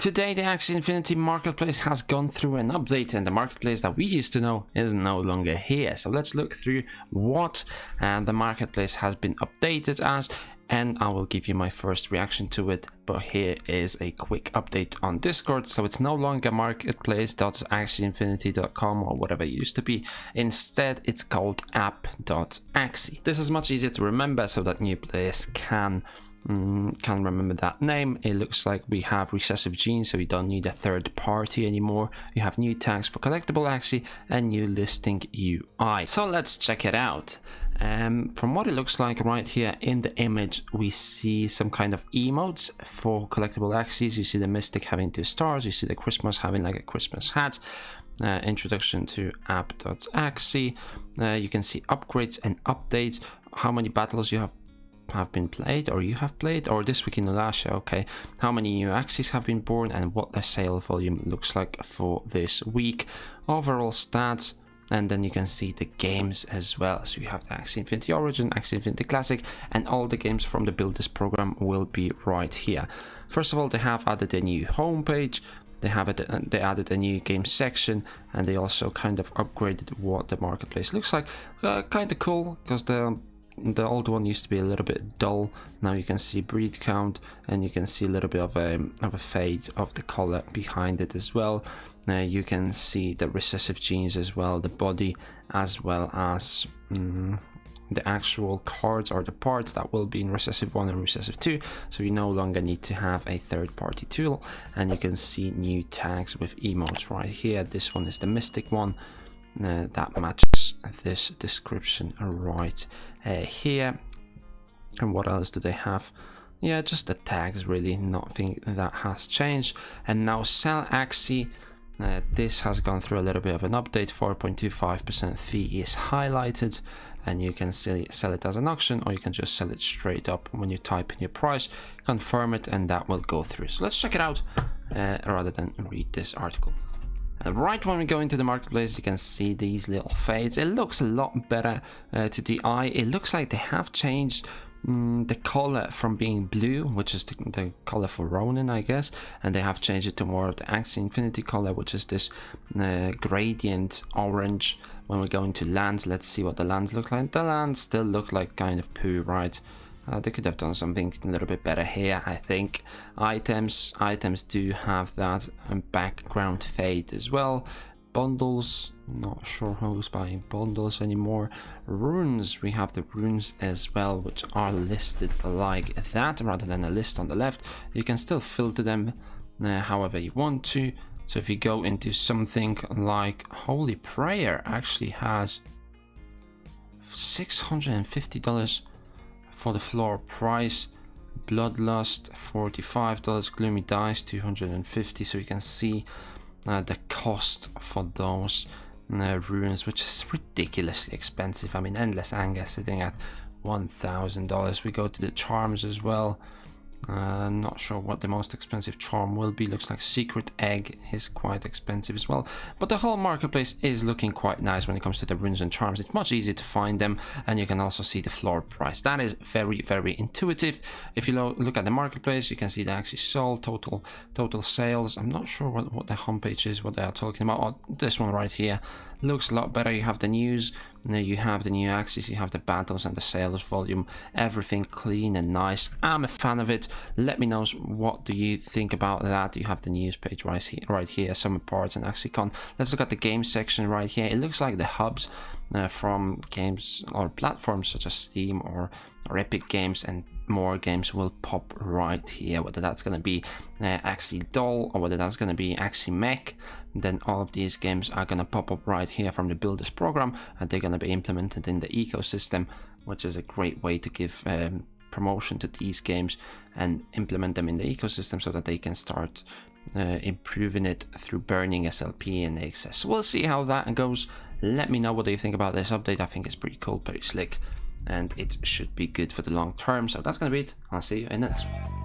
Today, the Axie Infinity Marketplace has gone through an update, and the marketplace that we used to know is no longer here. So let's look through what the marketplace has been updated as, and I will give you my first reaction to it. But here is a quick update on Discord. So it's no longer marketplace.axieinfinity.com or whatever it used to be. Instead, it's called app.axie. This is much easier to remember so that new players can remember that name. It looks like we have recessive genes, so we don't need a third party anymore. You have new tags for collectible Axie and new listing UI. So let's check it out. From what it looks like right here in the image, we see some kind of emotes for collectible Axies. You see the Mystic having 2 stars, you see the Christmas having like a Christmas hat. Introduction to app.axie. You can see upgrades and updates, how many battles you have been played, or you have played, or this week in Alaska. Okay, how many new Axies have been born and what the sale volume looks like for this week, overall stats, and then you can see the games as well. So you have the Axie Infinity Origin, Axie Infinity Classic, and all the games from the Builders program will be right here. First of all, they have added a new homepage. They added a new game section, and they also kind of upgraded what the marketplace looks like. Kind of cool, because the old one used to be a little bit dull. Now you can see breed count, and you can see a little bit of a fade of the color behind it as well. You can see the recessive genes as well, the body, as well as the actual cards or the parts that will be in recessive 1 and recessive 2. So you no longer need to have a third party tool, and you can see new tags with emotes right here. This one is the Mystic one. That matches this description right here. And what else do they have? Yeah, just the tags, really, nothing that has changed. And now sell Axie. This has gone through a little bit of an update. 4.25% fee is highlighted, and you can sell it as an auction, or you can just sell it straight up when you type in your price, confirm it, and that will go through. So let's check it out rather than read this article. Right when we go into the marketplace, you can see these little fades. It looks a lot better to the eye. It looks like they have changed the color from being blue, which is the color for Ronin, I guess, and they have changed it to more of the Axie Infinity color, which is this gradient orange. When we go into lands, let's see what the lands look like. The lands still look like kind of poo, right? They could have done something a little bit better here, I think. Items do have that background fade as well. Bundles, not sure who's buying bundles anymore. Runes, we have the runes as well, which are listed like that rather than a list on the left. You can still filter them however you want to. So if you go into something like Holy Prayer, actually has $650 for the floor price. Bloodlust $45, Gloomy Dice $250. So you can see the cost for those runes, which is ridiculously expensive. I mean, Endless Anger sitting at $1,000. We go to the charms as well. Not sure what the most expensive charm will be. Looks like Secret Egg is quite expensive as well. But the whole marketplace is looking quite nice when it comes to the runes and charms. It's much easier to find them, and you can also see the floor price. That is very, very intuitive. If you look at the marketplace, you can see the Axie sold, total sales. I'm not sure what the homepage is, what they are talking about. Oh, this one right here looks a lot better. You have the news, you have the new Axies, you have the battles and the sales volume, everything clean and nice. I'm a fan of it. Let me know what do you think about that. You have the news page right here, summer parts and AxieCon. Let's look at the game section right here. It looks like the hubs from games or platforms such as Steam or Epic Games and more games will pop right here. Whether that's going to be Axie Doll or whether that's going to be Axie Mech, then all of these games are going to pop up right here from the Builders program, and they're going to be implemented in the ecosystem, which is a great way to give promotion to these games and implement them in the ecosystem so that they can start improving it through burning SLP and access. So we'll see how that goes. Let me know what you think about this update. I think it's pretty cool, pretty slick, and it should be good for the long term. So that's going to be it. I'll see you in the next one.